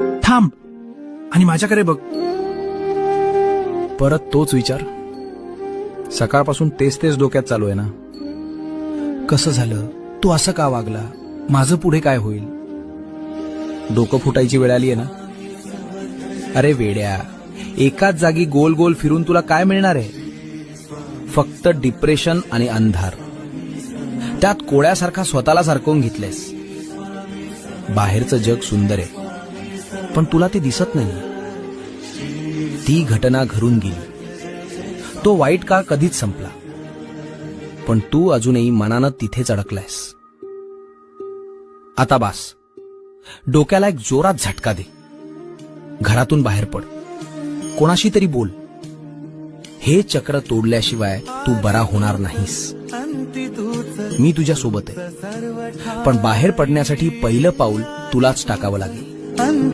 थांब आणि माझ्याकडे बघ. परत तोच विचार. सकाळपासून तेच तेच डोक्यात चालू आहे ना. कसं झालं, तू असं का वागला, माझं पुढे काय होईल. डोकं फुटायची वेळ आली आहे ना. अरे वेड्या, एकाच जागी गोल गोल फिरून तुला काय मिळणार आहे. फक्त डिप्रेशन आणि अंधार. त्यात कोळ्यासारखा स्वतःला सारखवून घेतलेस. बाहेरचं जग सुंदर आहे, पण तुला ते दिसत नाही. ती घटना घडून गेली, तो वाईट काळ कधीच संपला, पण तू अजूनही मनानं तिथेच अडकलायस. आता बास, डोक्याला एक जोरात झटका दे. घरातून बाहेर पड, कोणाशी तरी बोल. हे चक्र तोडल्याशिवाय तू बरा होणार नाहीस. मी तुझ्या सोबत आहे, पण बाहेर पडण्यासाठी पहिलं पाऊल तुलाच टाकावं लागेल.